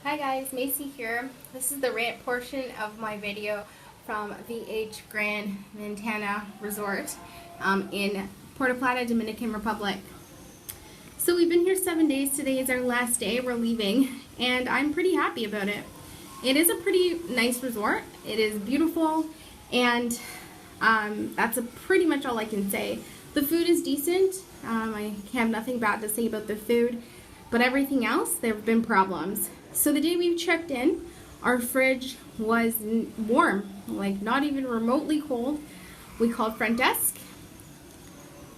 Hi guys, Macy here. This is the rant portion of my video from VH GRAN VENTANA Resort in Puerto Plata, Dominican Republic. So we've been here 7 days. Today is our last day. We're leaving and I'm pretty happy about it. It is a pretty nice resort. It is beautiful and that's pretty much all I can say. The food is decent. I have nothing bad to say about the food, but everything else, there have been problems. So the day we checked in, our fridge was warm, like not even remotely cold. We called front desk.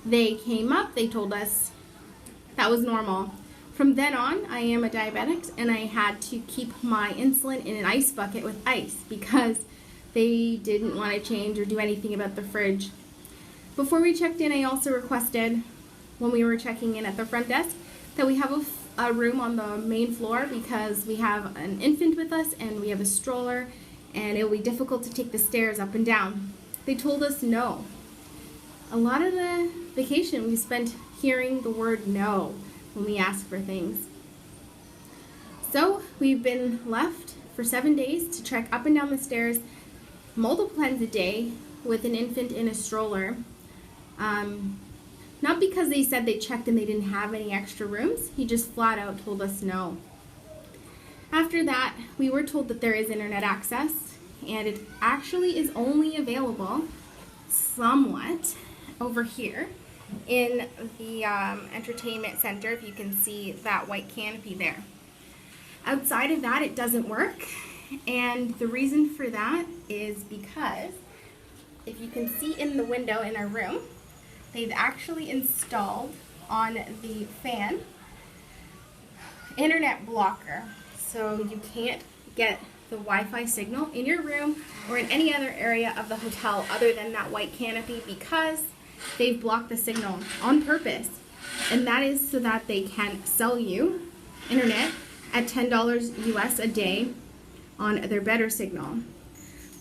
They came up, they told us that was normal. From then on, I am a diabetic and I had to keep my insulin in an ice bucket with ice because they didn't want to change or do anything about the fridge. Before we checked in, I also requested, when we were checking in at the front desk, that we have a room on the main floor because we have an infant with us and we have a stroller and it will be difficult to take the stairs up and down. They told us no. A lot of the vacation we spent hearing the word no when we ask for things. So we've been left for 7 days to trek up and down the stairs multiple times a day with an infant in a stroller. Not because they said they checked and they didn't have any extra rooms. He just flat out told us no. After that, we were told that there is internet access, and it actually is only available somewhat over here in the entertainment center, if you can see that white canopy there. Outside of that, it doesn't work, and the reason for that is because if you can see in the window in our room, they've actually installed on the fan internet blocker, so you can't get the Wi-Fi signal in your room or in any other area of the hotel other than that white canopy because they've blocked the signal on purpose, and that is so that they can sell you internet at $10 US a day on their better signal.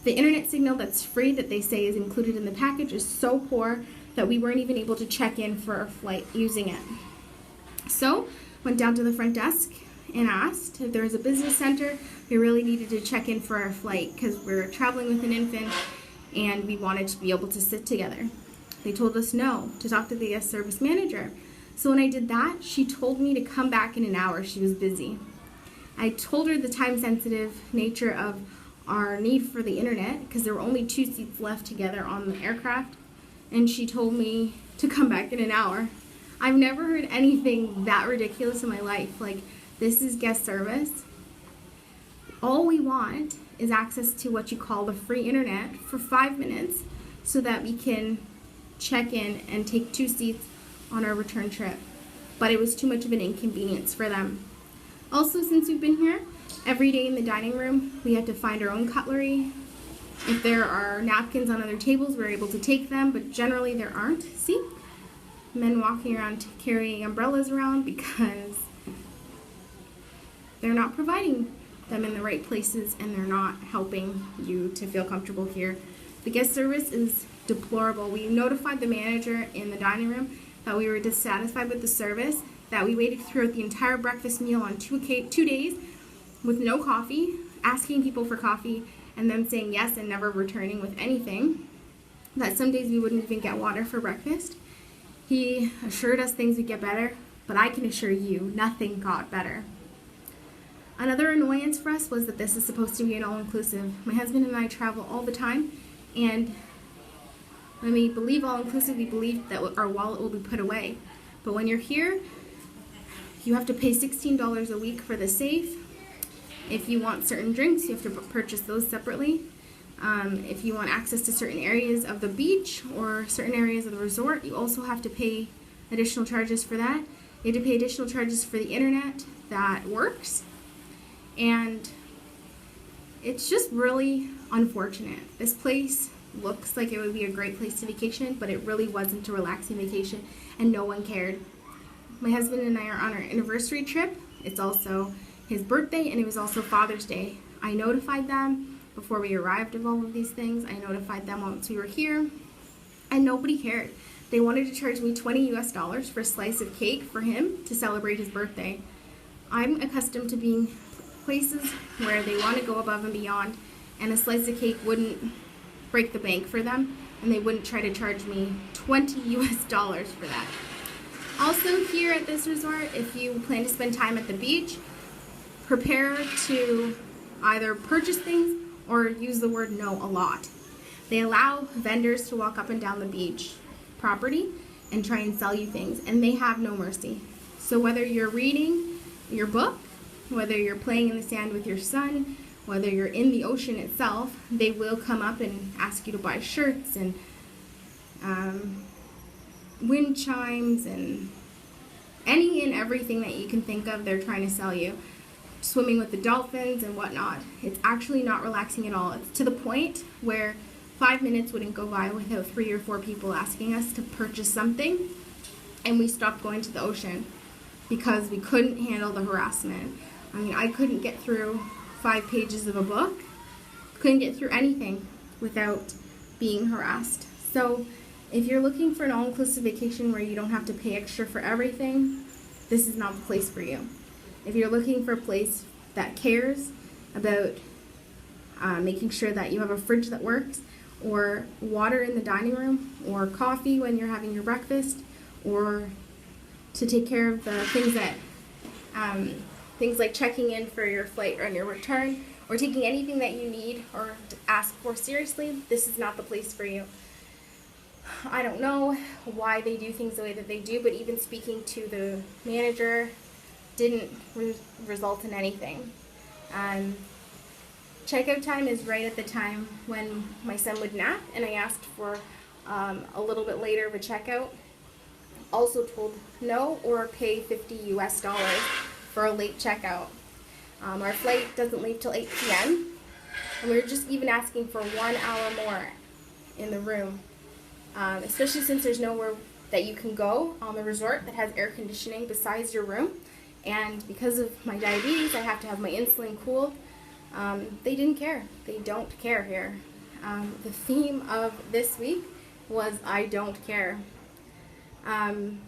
The internet signal that's free that they say is included in the package is so poor that we weren't even able to check in for our flight using it. So, went down to the front desk and asked if there was a business center. We really needed to check in for our flight because we're traveling with an infant and we wanted to be able to sit together. They told us no, to talk to the guest service manager. So when I did that, she told me to come back in an hour. She was busy. I told her the time-sensitive nature of our need for the internet because there were only 2 seats left together on the aircraft, and she told me to come back in an hour. I've never heard anything that ridiculous in my life. Like, this is guest service. All we want is access to what you call the free internet for 5 minutes so that we can check in and take 2 seats on our return trip. But it was too much of an inconvenience for them. Also, since we've been here, every day in the dining room, we have to find our own cutlery. If there are napkins on other tables, we're able to take them, but generally there aren't. See? Men walking around carrying umbrellas around because they're not providing them in the right places and they're not helping you to feel comfortable here. The guest service is deplorable. We notified the manager in the dining room that we were dissatisfied with the service, that we waited throughout the entire breakfast meal on 2 days with no coffee, asking people for coffee, and them saying yes and never returning with anything, that some days we wouldn't even get water for breakfast. He assured us things would get better, but I can assure you, nothing got better. Another annoyance for us was that this is supposed to be an all-inclusive. My husband and I travel all the time, and when we believe all-inclusive, we believe that our wallet will be put away. But when you're here, you have to pay $16 a week for the safe. If you want certain drinks, you have to purchase those separately. If you want access to certain areas of the beach or certain areas of the resort, you also have to pay additional charges for that. You have to pay additional charges for the internet that works. And it's just really unfortunate. This place looks like it would be a great place to vacation, but it really wasn't a relaxing vacation, and no one cared. My husband and I are on our anniversary trip. It's also his birthday, and it was also Father's Day. I notified them before we arrived of all of these things. I notified them once we were here, and nobody cared. They wanted to charge me $20 US for a slice of cake for him to celebrate his birthday. I'm accustomed to being places where they want to go above and beyond, and a slice of cake wouldn't break the bank for them, and they wouldn't try to charge me $20 US for that. Also, here at this resort, if you plan to spend time at the beach, prepare to either purchase things or use the word no a lot. They allow vendors to walk up and down the beach property and try and sell you things, and they have no mercy. So whether you're reading your book, whether you're playing in the sand with your son, whether you're in the ocean itself, they will come up and ask you to buy shirts and wind chimes and any and everything that you can think of, they're trying to sell you. Swimming with the dolphins and whatnot. It's actually not relaxing at all. It's to the point where 5 minutes wouldn't go by without 3 or 4 people asking us to purchase something, and we stopped going to the ocean because we couldn't handle the harassment. I mean, I couldn't get through 5 pages of a book, couldn't get through anything without being harassed. So if you're looking for an all-inclusive vacation where you don't have to pay extra for everything, this is not the place for you. If you're looking for a place that cares about making sure that you have a fridge that works, or water in the dining room, or coffee when you're having your breakfast, or to take care of the things that, things like checking in for your flight on your return, or taking anything that you need or ask for seriously, this is not the place for you. I don't know why they do things the way that they do, but even speaking to the manager didn't result in anything. Checkout time is right at the time when my son would nap, and I asked for a little bit later of a checkout. Also told no or pay $50 US for a late checkout. Our flight doesn't leave till 8 p.m. and we were just even asking for 1 hour more in the room, especially since there's nowhere that you can go on the resort that has air conditioning besides your room. And because of my diabetes, I have to have my insulin cooled. They didn't care. They don't care here. The theme of this week was I don't care. And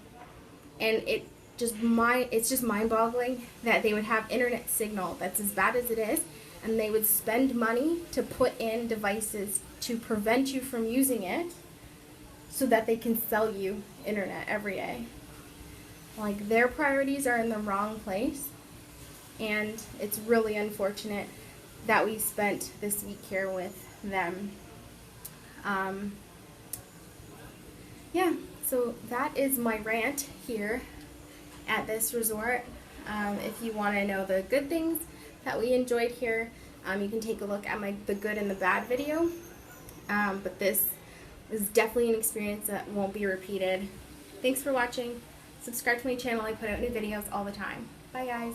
it's just mind-boggling that they would have internet signal that's as bad as it is, and they would spend money to put in devices to prevent you from using it so that they can sell you internet every day. Like, their priorities are in the wrong place, and it's really unfortunate that we spent this week here with them. Yeah, so that is my rant here at this resort. If you want to know the good things that we enjoyed here, you can take a look at the good and the bad video. But this is definitely an experience that won't be repeated. Thanks for watching. Subscribe to my channel. I put out new videos all the time. Bye, guys.